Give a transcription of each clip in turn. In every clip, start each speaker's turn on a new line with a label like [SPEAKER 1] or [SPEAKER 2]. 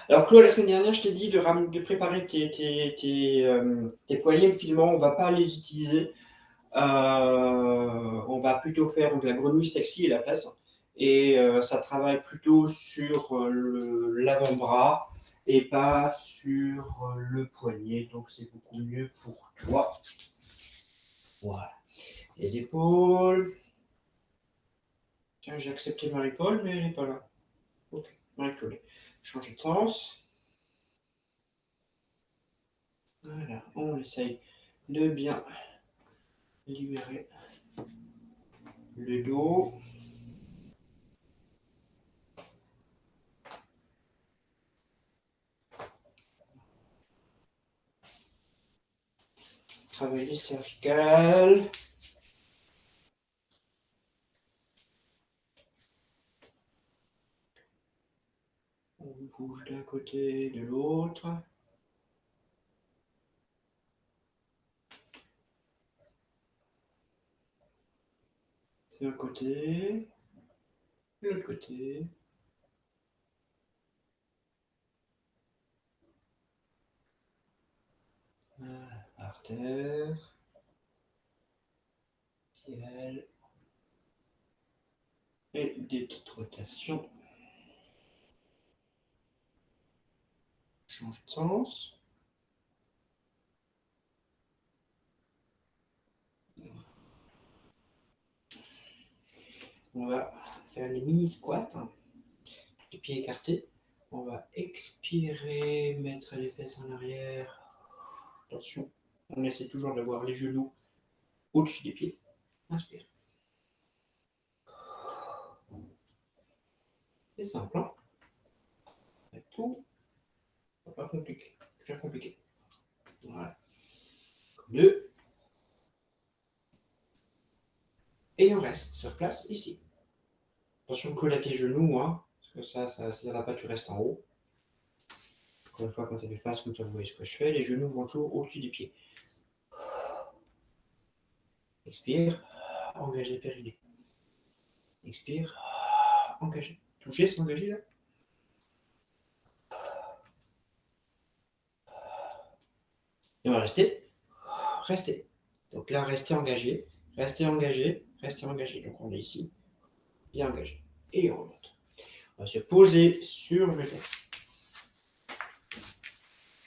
[SPEAKER 1] Alors Claude, la semaine dernière, je t'ai dit de préparer tes poignées de filament. On ne va pas les utiliser. On va plutôt faire donc, la grenouille sexy à la place. Et ça travaille plutôt sur l'avant-bras et pas sur le poignet. Donc c'est beaucoup mieux pour toi. Voilà. Les épaules. Tiens, j'ai accepté Marie-Paul, mais elle n'est pas là. Ok, Marie-Paul. Changer de sens. Voilà, on essaye de bien libérer le dos. Travailler les cervicales. On bouge d'un côté, de l'autre. C'est un côté, l'autre côté. Artère, ciel. Et des petites rotations. Change de sens. On va faire les mini squats. Les pieds écartés. On va expirer, mettre les fesses en arrière. Attention, on essaie toujours d'avoir les genoux au-dessus des pieds. Inspire. C'est simple, hein? C'est tout. Pas compliqué. Faire compliqué. Voilà. 2. Et on reste sur place ici. Attention, colle à tes genoux, hein, parce que ça va pas, tu restes en haut. Encore une fois, quand tu fais face, comme ça, vous voyez ce que je fais. Les genoux vont toujours au-dessus des pieds. Expire, engagez périnée. Expire, engagez. Touchez, c'est engagé là. Et on va rester. Restez. Donc là, restez engagé, restez engagé, restez engagé. Donc on est ici, bien engagé. Et on remonte. On va se poser sur le dos.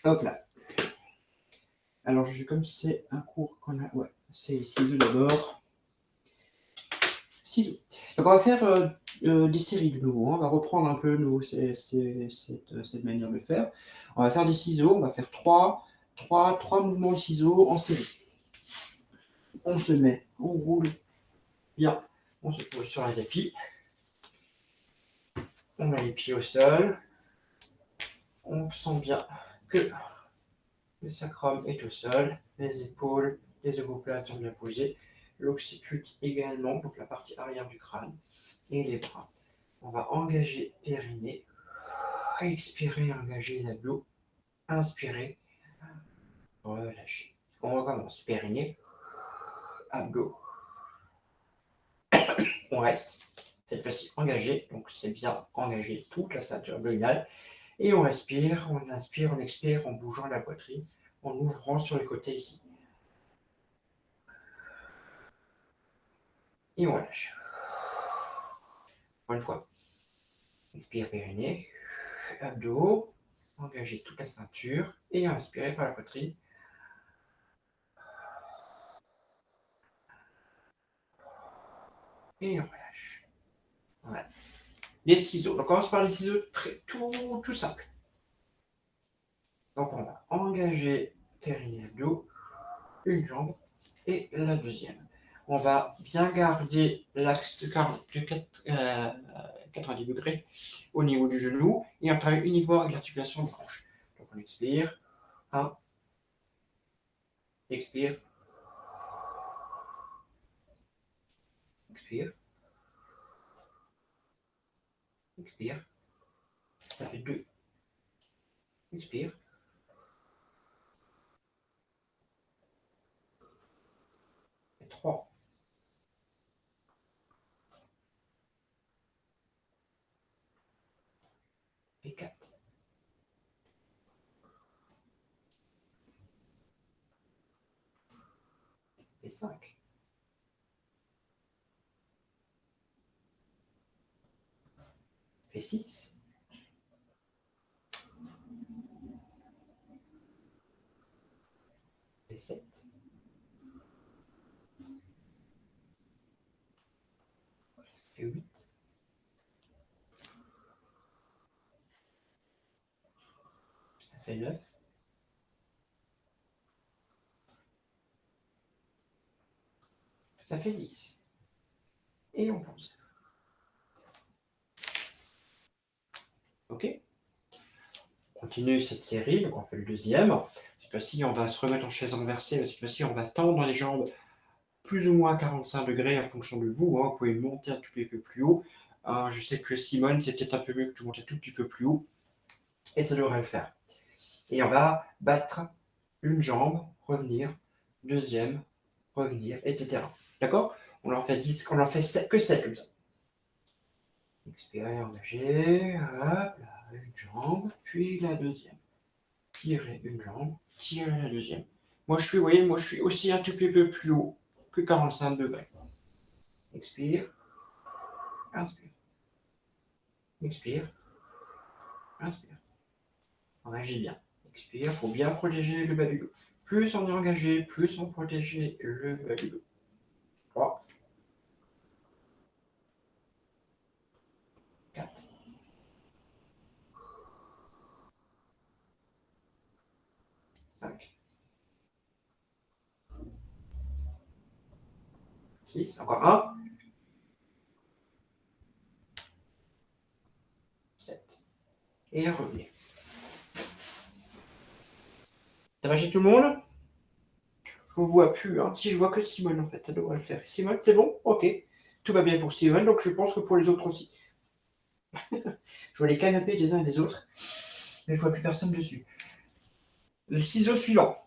[SPEAKER 1] Hop là. Alors, comme c'est un cours qu'on a. Ouais, c'est les ciseaux d'abord. Ciseaux. Donc, on va faire des séries de nouveau. On va reprendre un peu cette manière de faire. On va faire des ciseaux. On va faire trois mouvements de ciseaux en série. On se met, on roule bien. On se pose sur un tapis. On met les pieds au sol. On sent bien que le sacrum est au sol. Les épaules, les omoplates sont bien posées. L'occiput également, donc la partie arrière du crâne. Et les bras. On va engager périnée. Expirer, engager l'abdos. Inspirer, relâcher. On recommence. Périnée, abdos. On reste. Cette fois-ci engagé. Donc c'est bien engagé toute la ceinture abdominale. Et on respire, on inspire, on expire en bougeant la poitrine, en ouvrant sur les côtés ici. Et on relâche. Encore une fois. Expire périnée, abdos, engagez toute la ceinture et inspirez par la poitrine. Et on relâche. Voilà. Les ciseaux. Donc on commence par les ciseaux tout simple. Donc on va engager périnée, abdos, une jambe et la deuxième. On va bien garder l'axe de 90 degrés au niveau du genou et on travaille uniquement avec l'articulation de hanche. Donc on expire. 1. Expire. Expire. Expire. Ça fait 2. Expire. Et 3. Et 4. fait 5. Ça fait 6. Ça fait 7. Ça fait 8. Ça fait 9. Ça fait 10. Et on pose. Ok. On continue cette série, donc on fait le deuxième. Cette fois-ci, on va se remettre en chaise renversée. Cette fois-ci, on va tendre les jambes plus ou moins à 45 degrés en fonction de vous. Vous pouvez monter un tout petit peu plus haut. Je sais que Simone, c'est peut-être un peu mieux que tu montes un tout petit peu plus haut. Et ça devrait le faire. Et on va battre une jambe, revenir, deuxième, revenir, etc. D'accord? On en fait 10, on en fait 7, que 7 comme ça. Expirez, engagez, hop, là, une jambe, puis la deuxième. Tirez une jambe, tirez la deuxième. Moi je suis, vous voyez, moi je suis aussi un tout petit peu plus haut que 45 degrés. Expire, inspire. Expire, inspire. Engagez bien. Expire, il faut bien protéger le bas du dos. Plus on est engagé, plus on protège le bas du dos. 3, 4, 5, 6, encore 1, 7. Et revenez. Ça va chez tout le monde? Je ne vois plus. Hein. Si je vois que Simone, en fait, ça devrait le faire. Simone, c'est bon? Ok. Tout va bien pour Simone, donc je pense que pour les autres aussi. Je vois les canapés des uns et des autres, mais je ne vois plus personne dessus. Le ciseau suivant.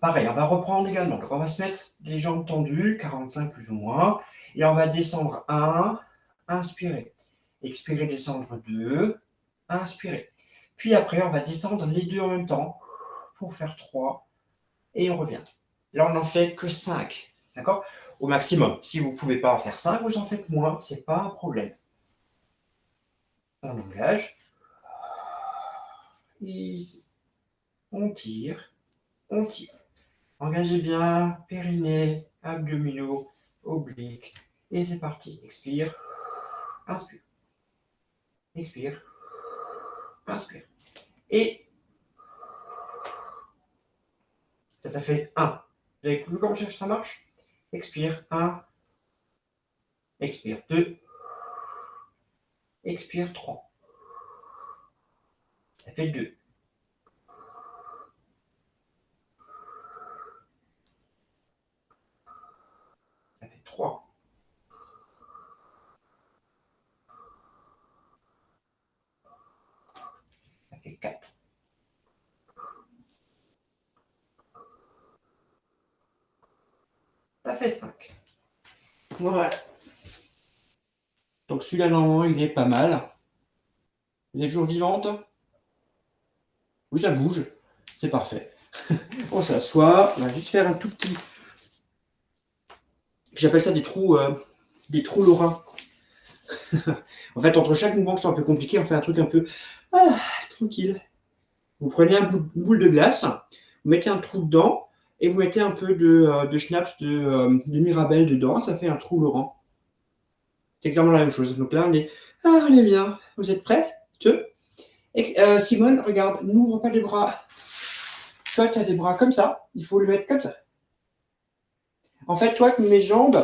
[SPEAKER 1] Pareil, on va reprendre également. Donc on va se mettre les jambes tendues, 45 plus ou moins. Et on va descendre 1, inspirer. Expirer, descendre 2, inspirer. Puis après, on va descendre les deux en même temps pour faire 3. Et on revient. Là, on n'en fait que 5. D'accord? Au maximum. Si vous ne pouvez pas en faire 5, vous en faites moins. Ce n'est pas un problème. On engage. Ici. On tire. On tire. Engagez bien. Périnée, abdominaux, obliques. Et c'est parti. Expire. Inspire. Expire. Inspire. Et ça fait 1. Vous avez vu comment ça marche? Expire. 1. Expire. 2. Expire. 3. Ça fait 2. Ça fait 3. Ça fait 4. Ça fait 5. Voilà. Donc celui-là, normalement, il est pas mal. Vous êtes toujours vivante? Oui, ça bouge. C'est parfait. On s'assoit. On va juste faire un tout petit... J'appelle ça des trous lorrains. En fait, entre chaque mouvement qui sont un peu compliqués, on fait un truc un peu tranquille. Vous prenez une boule de glace, vous mettez un trou dedans, et vous mettez un peu de schnapps de Mirabelle dedans. Ça fait un trou lorrain. C'est exactement la même chose. Donc là, on est bien. Vous êtes prêts? Simone, regarde, n'ouvre pas les bras. Toi, tu as des bras comme ça. Il faut les mettre comme ça. En fait, toi, mes jambes,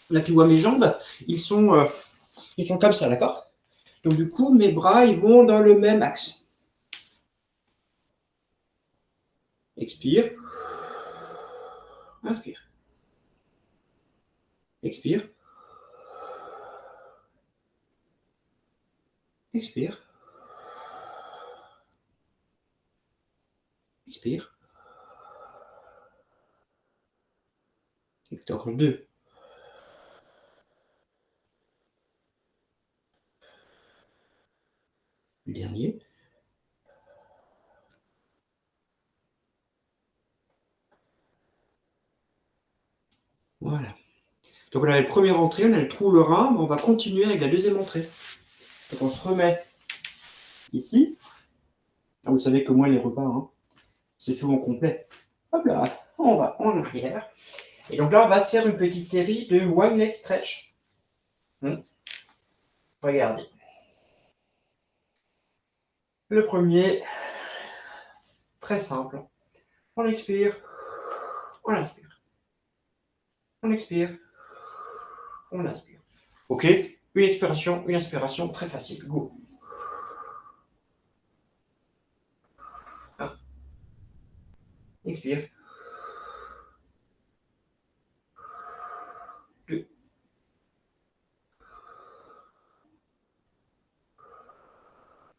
[SPEAKER 1] là, tu vois mes jambes, ils sont comme ça, d'accord? Donc, du coup, mes bras, ils vont dans le même axe. Expire. Inspire. Expire. Expire. Expire. Secteur 2. Le dernier. Voilà. Donc on avait le premier entrée, on a le trou le rein, mais on va continuer avec la deuxième entrée. Donc on se remet ici. Ah, vous savez que moi les repas, hein, c'est souvent complet. Hop là, on va en arrière. Et donc là on va se faire une petite série de wide leg stretch. Regardez. Le premier, très simple. On expire, on inspire. On expire, on inspire. Ok, une expiration, une inspiration, très facile. Go. 1. Expire. 2.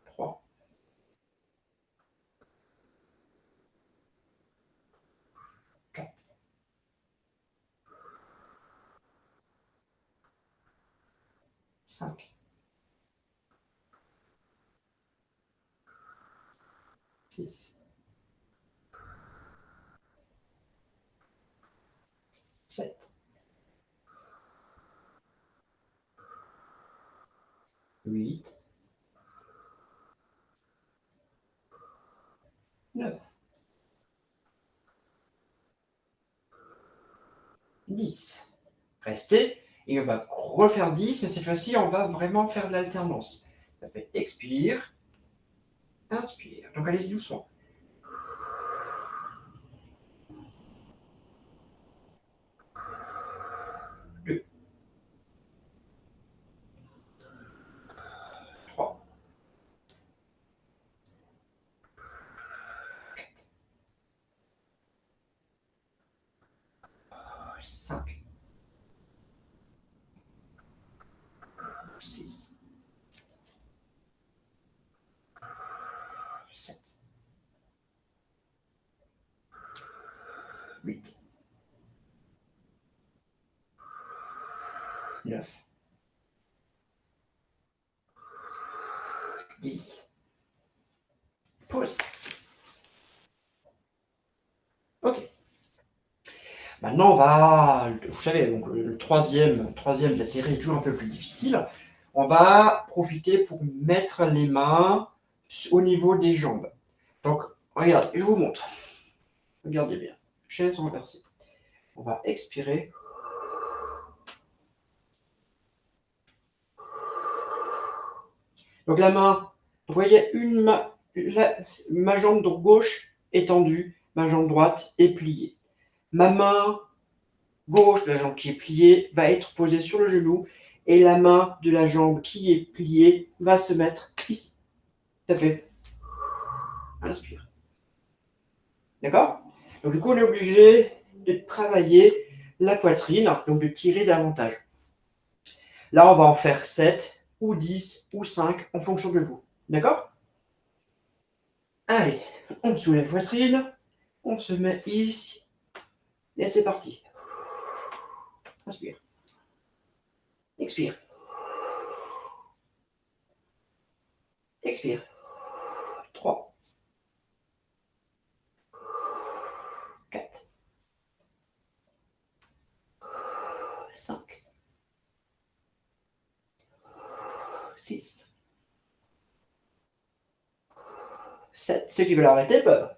[SPEAKER 1] 3. 4. 5. 6. 7. 8. 9. 10. Restez. Et on va refaire 10, mais cette fois-ci, on va vraiment faire de l'alternance. Ça fait expire, inspire. Donc allez-y doucement. 2. 3. 5. 6. 7. 8. 9. 10. Pause. Ok. Maintenant, on va, vous savez, donc le troisième de la série est toujours un peu plus difficile. On va profiter pour mettre les mains au niveau des jambes. Donc, regardez, je vous montre. Regardez bien. Chaise renversée. On va expirer. Donc la main, vous voyez, ma jambe gauche est tendue, ma jambe droite est pliée. Ma main gauche de la jambe qui est pliée va être posée sur le genou et la main de la jambe qui est pliée va se mettre ici. Ça fait. Inspire. D'accord? Donc du coup, on est obligé de travailler la poitrine, donc de tirer davantage. Là, on va en faire 7 ou 10 ou 5 en fonction de vous. D'accord? Allez, on soulève la poitrine, on se met ici, et c'est parti. Inspire. Expire. Expire. 3. 4. 5. 6. 7. Ceux qui veulent arrêter peuvent.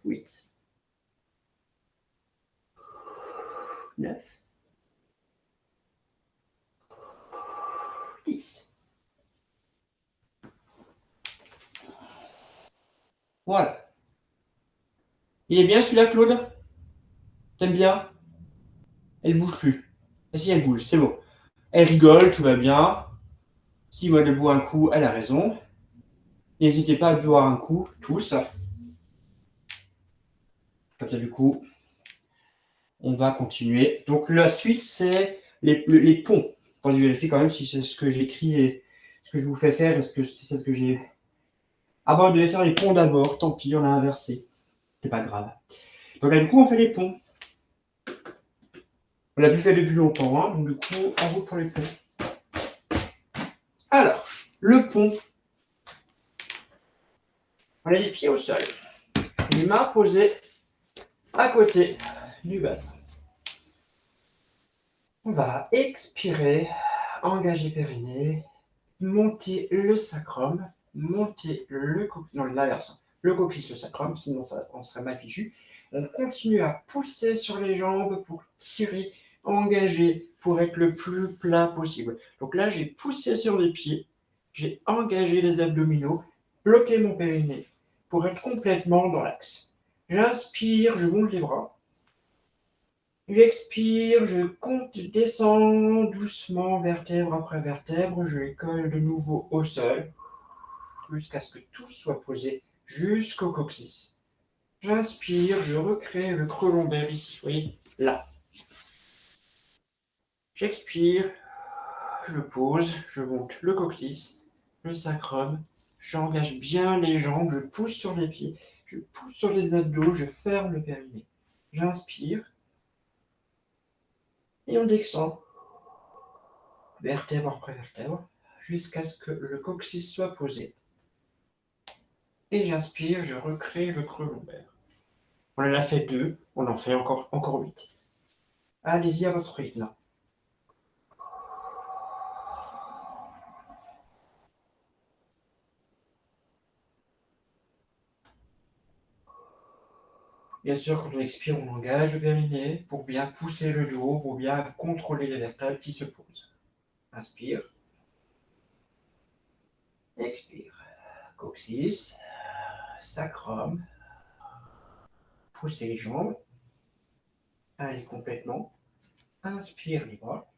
[SPEAKER 1] 8. 9. 10. Voilà. Il est bien celui-là, Claude? T'aimes bien? Elle bouge plus. Et si elle bouge, c'est bon. Elle rigole, tout va bien. Si moi de boire un coup, elle a raison. N'hésitez pas à boire un coup, tous. Comme ça, du coup, on va continuer. Donc, la suite, c'est les ponts. Quand je vérifie quand même si c'est ce que j'écris et ce que je vous fais faire, est-ce que c'est ce que j'ai. Ah bon, on devait faire les ponts d'abord. Tant pis, on a inversé. C'est pas grave. Donc là, du coup, on fait les ponts. On l'a plus fait depuis longtemps, hein, donc du coup, en route pour les ponts. Alors, le pont. On a les pieds au sol. Les mains posées à côté du bassin. On va expirer, engager périnée, monter le sacrum, monter le coccyx, non l'inverse, le coccyx, le sacrum, sinon on serait mal fichu. On continue à pousser sur les jambes pour tirer, engager, pour être le plus plat possible. Donc là, j'ai poussé sur les pieds, j'ai engagé les abdominaux, bloqué mon périnée pour être complètement dans l'axe. J'inspire, je monte les bras. J'expire, je compte, descends doucement, vertèbre après vertèbre, je les colle de nouveau au sol, jusqu'à ce que tout soit posé jusqu'au coccyx. J'inspire, je recrée le creux lombaire ici, vous voyez, là. J'expire, je pose, je monte le coccyx, le sacrum, j'engage bien les jambes, je pousse sur les pieds, je pousse sur les abdos, je ferme le périnée. J'inspire, et on descend, vertèbre après vertèbre, jusqu'à ce que le coccyx soit posé. Et j'inspire, je recrée le creux lombaire. On en a fait 2, on en fait encore 8. Allez-y à votre rythme. Bien sûr, quand on expire, on engage le périnée pour bien pousser le dos, pour bien contrôler les vertèbres qui se posent. Inspire. Expire. Coccyx, sacrum. Poussez les jambes. Allez complètement. Inspire les bras.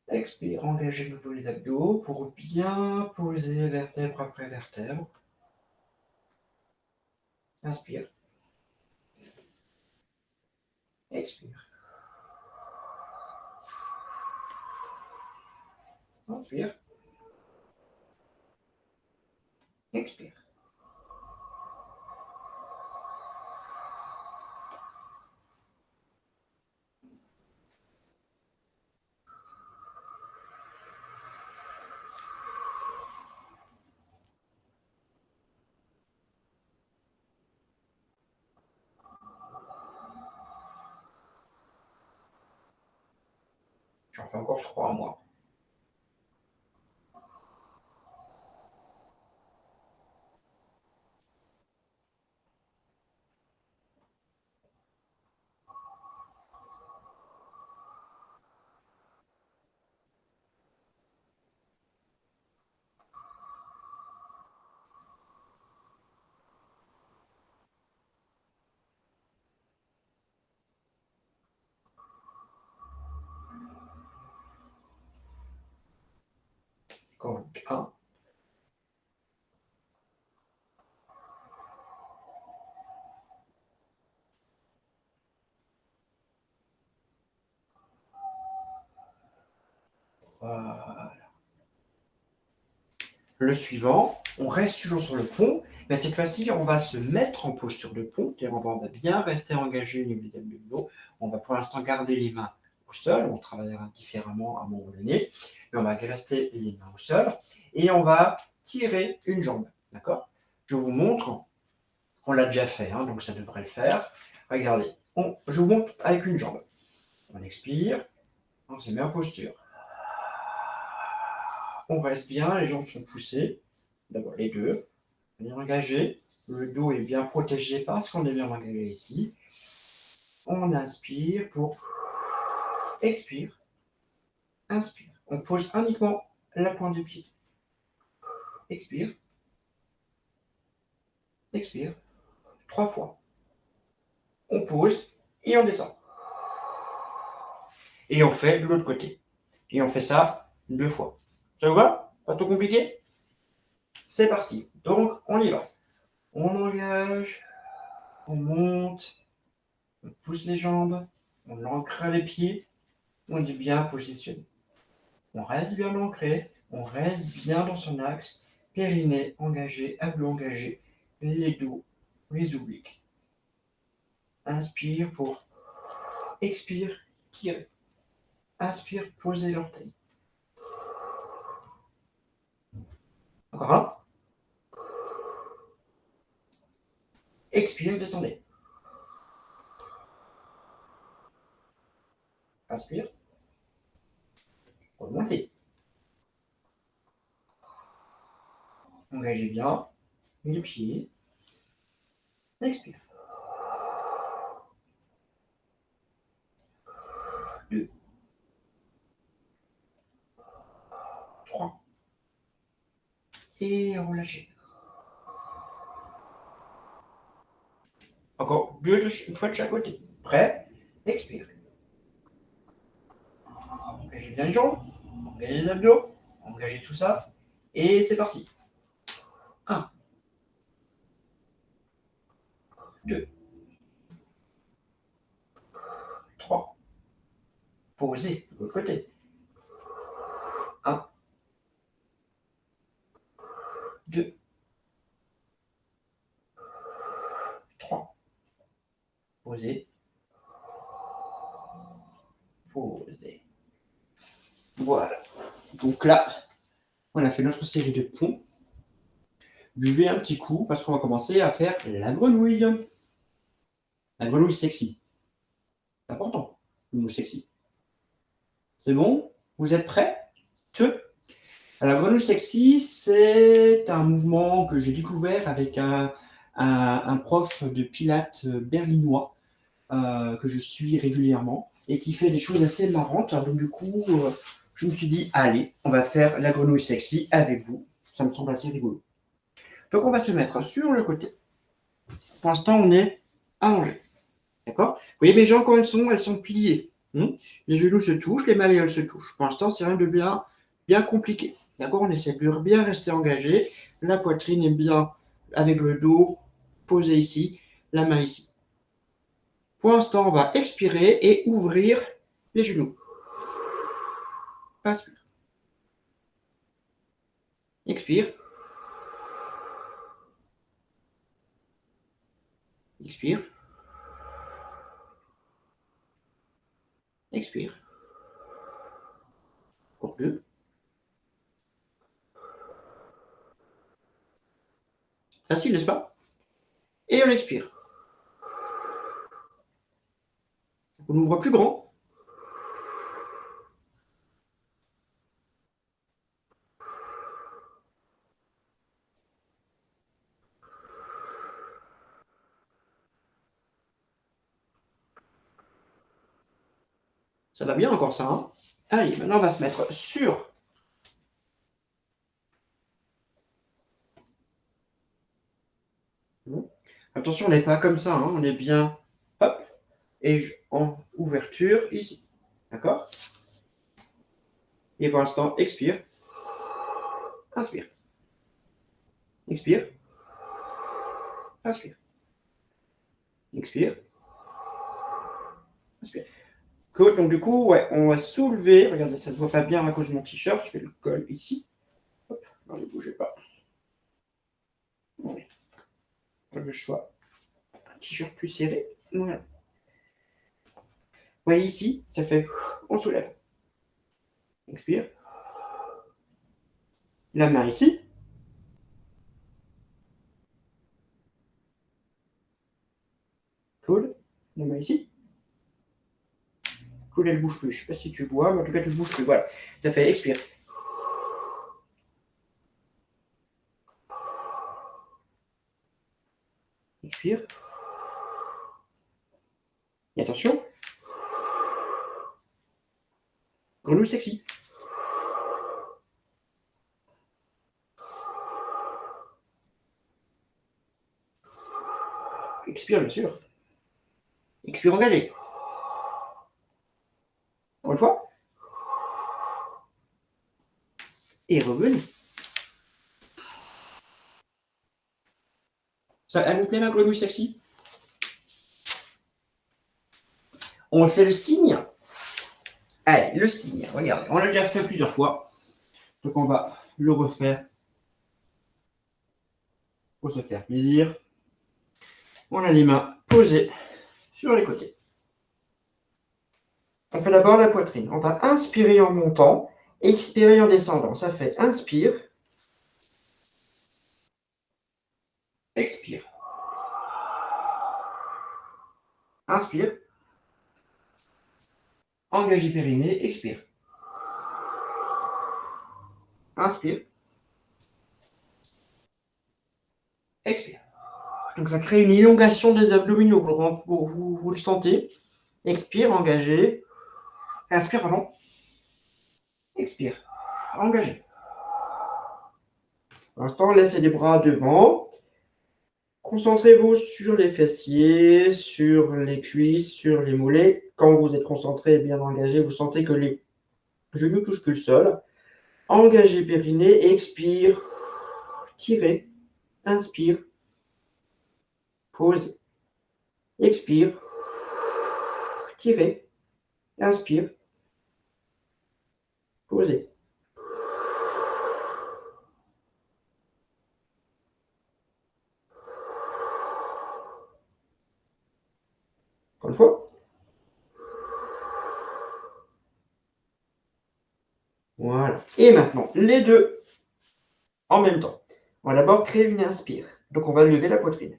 [SPEAKER 1] Expire, engagez de nouveau les abdos pour bien poser vertèbre après vertèbre. Inspire. Expire. Inspire. Expire. J'en fais encore 3 moi. Encore 1. Voilà. Le suivant, on reste toujours sur le pont, mais cette fois-ci, on va se mettre en posture de pont, c'est-à-dire on va bien rester engagé au niveau des abdominaux. On va pour l'instant garder les mains au sol, on travaillera différemment à un moment donné, mais on va rester les mains au sol et on va tirer une jambe, d'accord? Je vous montre, on l'a déjà fait, hein, donc ça devrait le faire. Regardez, je vous montre avec une jambe. On expire, on se met en posture. On reste bien, les jambes sont poussées, d'abord les deux. On est engagé, le dos est bien protégé parce qu'on est bien engagé ici. On inspire pour expire, inspire. On pose uniquement la pointe du pied. Expire, expire, 3 fois. On pose et on descend. Et on fait de l'autre côté. Et on fait ça 2 fois. Ça vous va? Pas trop compliqué? C'est parti. Donc, on y va. On engage, on monte, on pousse les jambes, on ancre les pieds, on est bien positionné. On reste bien ancré, on reste bien dans son axe, périnée engagé, abdos engagés, les dos, les obliques. Inspire pour expire, tirer. Inspire, posez l'orteil. Encore un. Expire, descendez. Inspire. Remontez. Engagez bien les pieds. Expire. 2, 3. Et relâchez. Encore une fois de chaque côté. Prêt? Expire. Engagez bien les jambes. Engagez les abdos. Engagez tout ça. Et c'est parti. 1, 2, 3. Posez de l'autre côté. 1, 2, 3. Posez. Posez. Voilà. Donc là, on a fait notre série de ponts. Buvez un petit coup parce qu'on va commencer à faire la grenouille. La grenouille sexy. C'est important, le mot sexy. C'est bon? Vous êtes prêts? La grenouille sexy, c'est un mouvement que j'ai découvert avec un prof de pilates berlinois que je suis régulièrement et qui fait des choses assez marrantes. Donc du coup, je me suis dit, allez, on va faire la grenouille sexy avec vous. Ça me semble assez rigolo. Donc on va se mettre sur le côté. Pour l'instant, on est allongé. D'accord? Vous voyez mes jambes quand elles sont pliées. Les genoux se touchent, les malléoles se touchent. Pour l'instant, c'est rien de bien compliqué. D'accord? On essaie de bien rester engagé. La poitrine est bien avec le dos posé ici, la main ici. Pour l'instant, on va expirer et ouvrir les genoux. Inspire. Expire. Expire. Expire. Pour 2. Facile, n'est-ce pas? Et on expire. On ouvre plus grand. Ça va bien encore ça, hein? Allez, maintenant on va se mettre sur. Attention, on n'est pas comme ça, hein? On est bien, hop, et en ouverture ici. D'accord? Et pour l'instant, expire. Inspire. Expire. Inspire. Expire. Inspire. Cool. Donc du coup, ouais, on va soulever. Regardez, ça ne se voit pas bien à cause de mon t-shirt. Je fais le col ici. Hop, non, ne bougez pas. Voilà. Le choix. Un t-shirt plus serré. Voilà. Vous voyez ici, ça fait. On soulève. Expire. La main ici. Cool. La main ici. Cool, elle bouge plus. Je ne sais pas si tu vois, mais en tout cas, tu ne bouges plus. Voilà. Ça fait expire. Expire. Et attention. Grenouille sexy. Expire, bien sûr. Expire engagé. Encore une fois. Et revenez. Ça, elle vous plaît, ma grenouille sexy? On fait le signe. Allez, le signe. Regardez, on l'a déjà fait plusieurs fois. Donc on va le refaire pour se faire plaisir. On a les mains posées sur les côtés. On fait d'abord la poitrine. On va inspirer en montant, expirer en descendant. Ça fait inspire, expire. Inspire, Engagez périnée, expire. Inspire. Expire. Donc ça crée une élongation des abdominaux. Vous le sentez. Expire, engagez. Inspire, pardon. Expire. Engagez. Pour l'instant, laissez les bras devant. Concentrez-vous sur les fessiers, sur les cuisses, sur les mollets. Quand vous êtes concentré et bien engagé, vous sentez que les genoux touchent que le sol. Engagez périnée, expire. Tirez. Inspire. Pause. Expire. Tirez. Inspire. Posez. Encore une fois. Voilà. Et maintenant, les deux en même temps. On va d'abord créer une inspire. Donc, on va lever la poitrine.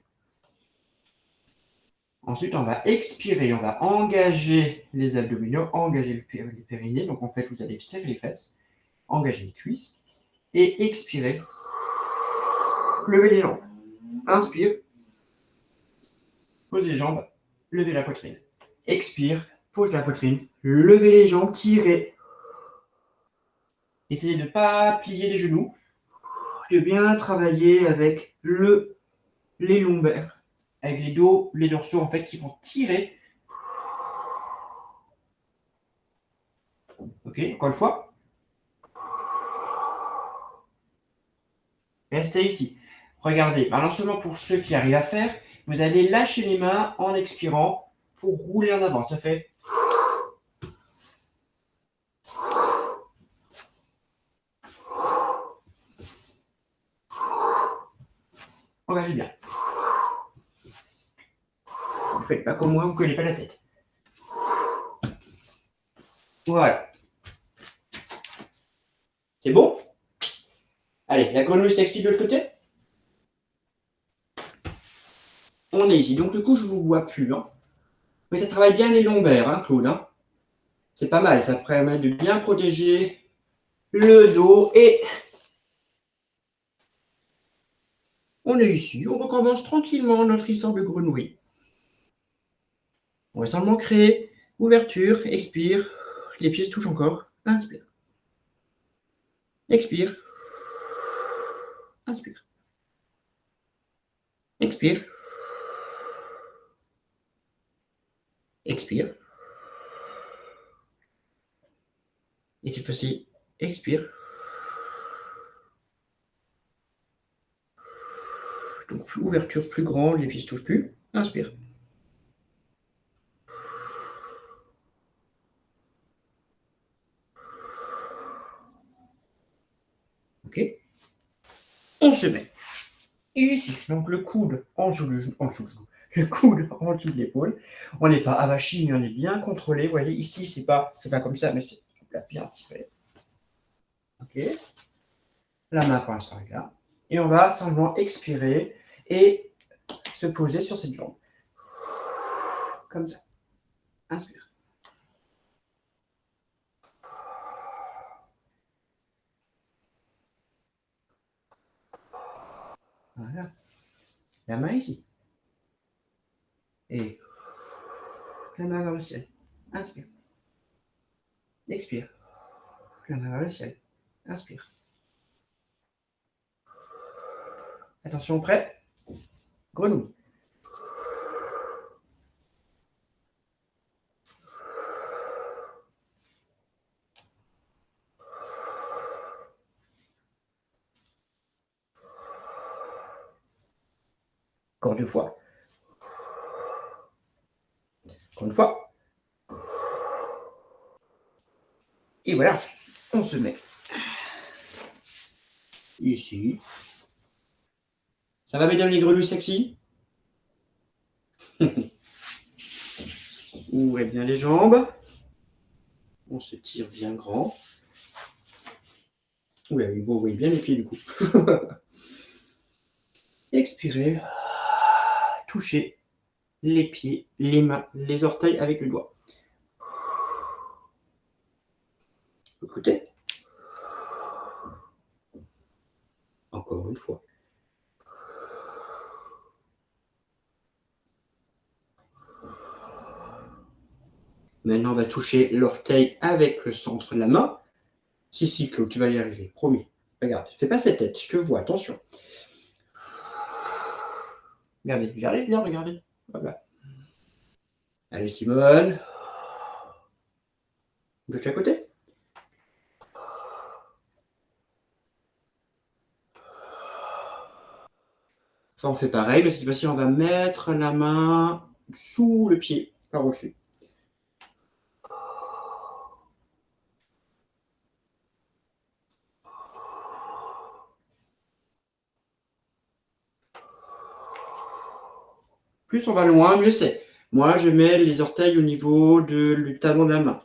[SPEAKER 1] Ensuite, on va expirer. On va engager les abdominaux, engager le périnée. Donc, en fait, vous allez serrer les fesses, engager les cuisses. Et expirer. Levez les jambes. Inspire. Posez les jambes. Levez la poitrine. Expire. Pose la poitrine. Levez les jambes. Tirez. Essayez de ne pas plier les genoux. De bien travailler avec les lombaires. Avec les dorsaux en fait qui vont tirer. Ok, encore une fois. Restez ici. Regardez, maintenant seulement pour ceux qui arrivent à faire, vous allez lâcher les mains en expirant pour rouler en avant. Ça fait. Engagez bien. Ne faites pas comme moi, vous ne collez pas la tête. Voilà. C'est bon? Allez, la grenouille sexy de l'autre côté. On est ici. Donc du coup, je ne vous vois plus. Hein. Mais ça travaille bien les lombaires, hein, Claude. Hein. C'est pas mal. Ça permet de bien protéger le dos. Et on est ici. On recommence tranquillement notre histoire de grenouille. On va simplement créer ouverture, expire. Les pieds se touchent encore. Inspire. Expire. Inspire. Expire. Expire. Et cette fois-ci, expire. Donc, ouverture plus grande, les pieds ne se touchent plus. Inspire. Ok. On se met ici. Donc, le coude en dessous du genou. Le coude en dessous de l'épaule. On n'est pas avachi, mais on est bien contrôlé. Vous voyez, ici, c'est pas comme ça, mais c'est bien tiré. Ok. La main pour l'instant est là. Et on va simplement expirer et se poser sur cette jambe. Comme ça. Inspire. Voilà. La main ici. Et la main vers le ciel. Inspire. Expire. La main vers le ciel. Inspire. Attention, prêt. Grenouille. Encore deux fois. Encore une fois. Et voilà. On se met ici. Ça va, mesdames les grenouilles sexy? Ouvrez bien les jambes. On se tire bien grand. Oui, vous voyez bien les pieds du coup. Expirez. Touchez les pieds, les mains, les orteils avec le doigt. De l'autre côté. Encore une fois. Maintenant, on va toucher l'orteil avec le centre de la main. Si, Claude, tu vas y arriver, promis. Regarde, fais pas cette tête, je te vois, attention. Regardez, j'arrive bien, regardez. Voilà. Allez, Simone. De chaque côté. Ça, on fait pareil, mais cette fois-ci, on va mettre la main sous le pied, par au-dessus. Plus on va loin, mieux c'est. Moi, je mets les orteils au niveau du talon de la main.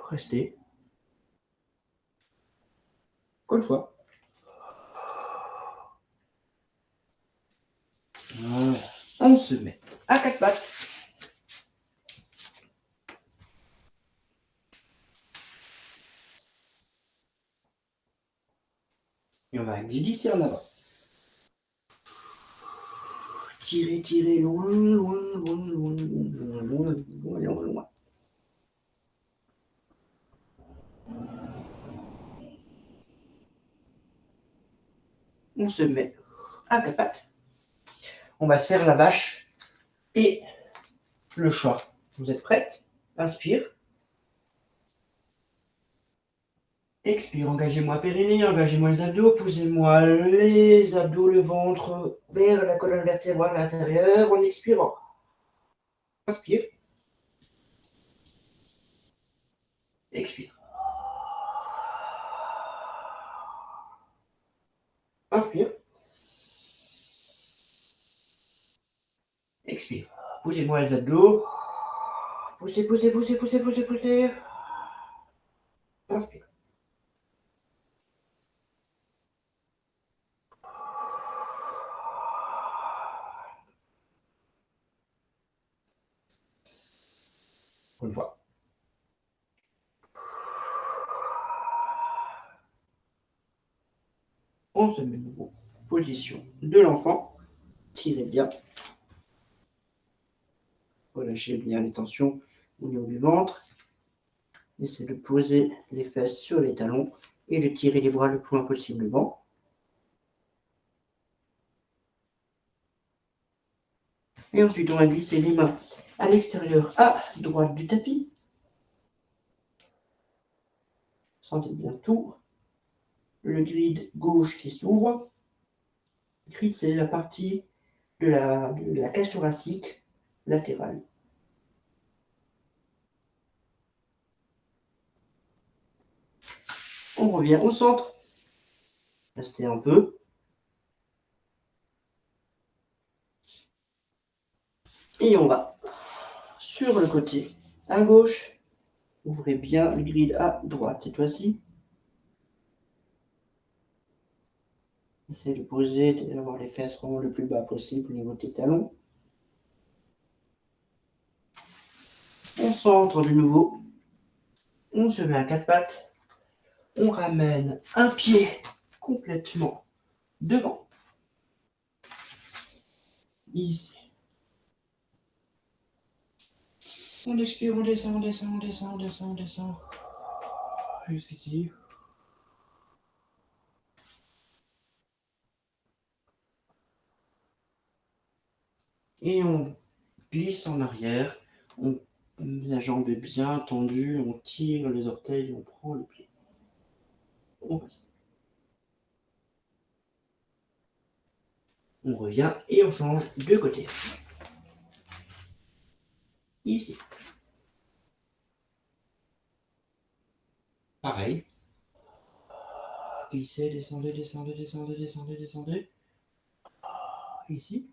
[SPEAKER 1] Restez. Encore une fois. Voilà. On se met à quatre pattes. Et on va glisser en avant. Tirez, tirez, loin, loin, loin, loin, loin, loin, loin, loin, loin. On se met à quatre pattes. On va se faire la vache et le chat. Vous êtes prêtes? Inspire. Expire, engagez-moi périnée, engagez-moi les abdos, poussez-moi les abdos, le ventre vers la colonne vertébrale à l'intérieur en expirant. Inspire. Expire. Inspire. Expire. Poussez-moi les abdos. Poussez, poussez, poussez, poussez, poussez, poussez. Inspire. Une fois. On se met de nouveau. Position de l'enfant. Tirez bien. Relâchez bien les tensions au niveau du ventre. Essayez de poser les fesses sur les talons et de tirer les bras le plus loin possible devant. Et ensuite, on va glisser les mains à l'extérieur, à droite du tapis. Sentez bien tout. Le grid gauche qui s'ouvre. Le grid, c'est la partie de la cage thoracique latérale. On revient au centre. Restez un peu. Et on va sur le côté à gauche. Ouvrez bien le grid à droite cette fois-ci. Essayez de poser, d'avoir les fesses vraiment le plus bas possible au niveau des talons. On centre de nouveau. On se met à quatre pattes. On ramène un pied complètement devant. Ici. On expire, on descend, on descend, on descend, on descend, on descend. Jusqu'ici. Et on glisse en arrière. La jambe est bien tendue. On tire les orteils, on prend le pied. On reste. On revient et on change de côté. Ici. Pareil. Glissez, descendez, descendez, descendez, descendez, descendez. Ici.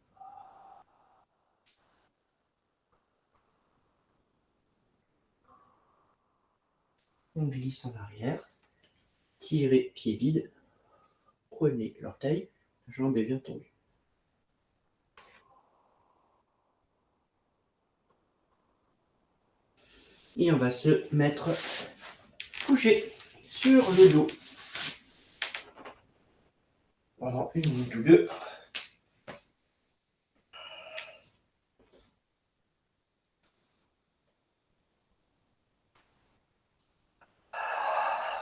[SPEAKER 1] On glisse en arrière. Tirez pied vide. Prenez l'orteil. La jambe est bien tendue. Et on va se mettre couché sur le dos pendant 1 minute ou 2.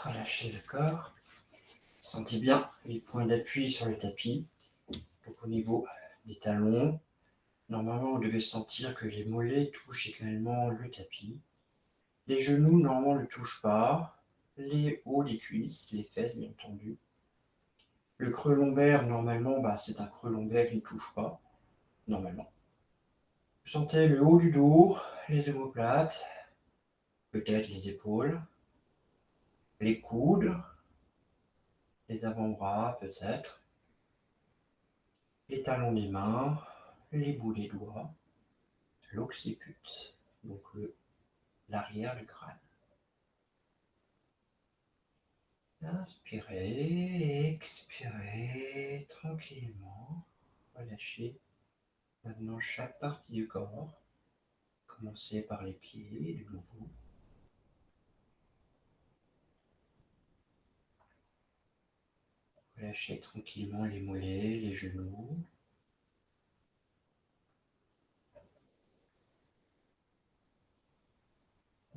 [SPEAKER 1] Relâchez le corps. Sentez bien les points d'appui sur le tapis. Donc au niveau des talons, normalement vous devez sentir que les mollets touchent également le tapis. Les genoux, normalement, ne le touchent pas. Les hauts, les cuisses, les fesses, bien entendu. Le creux lombaire, normalement, c'est un creux lombaire qui ne touche pas, normalement. Vous sentez le haut du dos, les omoplates, peut-être les épaules, les coudes, les avant-bras, peut-être, les talons des mains, les bouts des doigts, l'occiput, donc l'arrière du crâne. Inspirez, expirez tranquillement, relâchez maintenant chaque partie du corps. Commencez par les pieds de nouveau. Relâchez tranquillement les mollets, les genoux.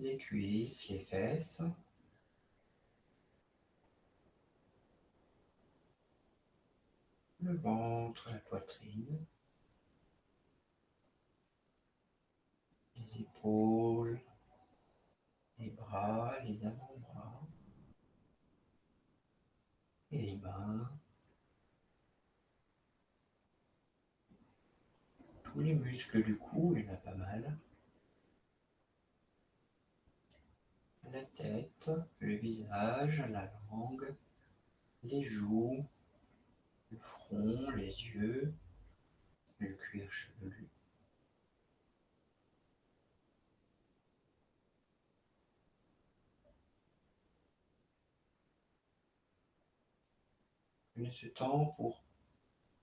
[SPEAKER 1] Les cuisses, les fesses. Le ventre, la poitrine. Les épaules, les bras, les avant-bras. Et les mains. Tous les muscles du cou, il y en a pas mal. La tête, le visage, la langue, les joues, le front, les yeux, le cuir chevelu. Prenez ce temps pour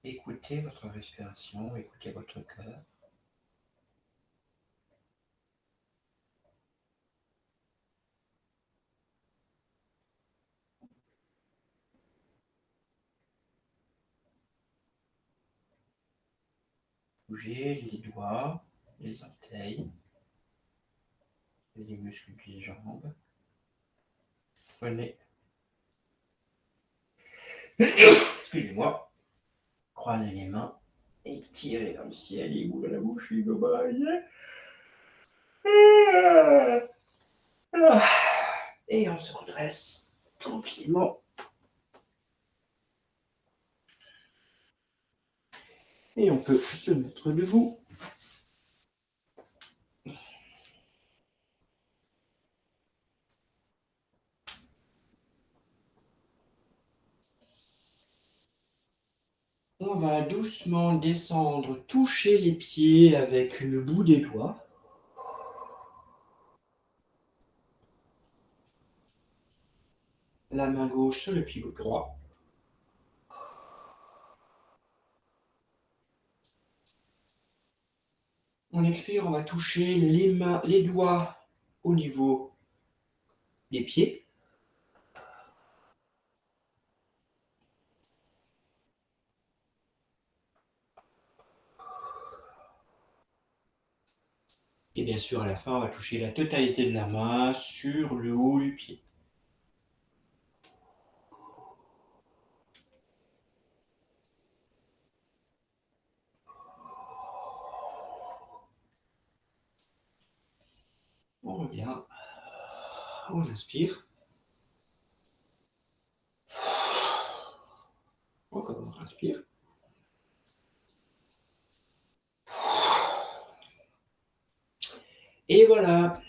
[SPEAKER 1] écouter votre respiration, écouter votre cœur. Bougez les doigts, les orteils, les muscles des jambes. Prenez, excusez-moi, croisez les mains et tirez vers le ciel et ouvrez la bouche. Et on se redresse tranquillement. Et on peut se mettre debout. On va doucement descendre, toucher les pieds avec le bout des doigts. La main gauche sur le pivot droit. On expire, on va toucher les mains, les doigts au niveau des pieds. Et bien sûr, à la fin, on va toucher la totalité de la main sur le haut du pied. On revient. On inspire. Encore on inspire. Et voilà.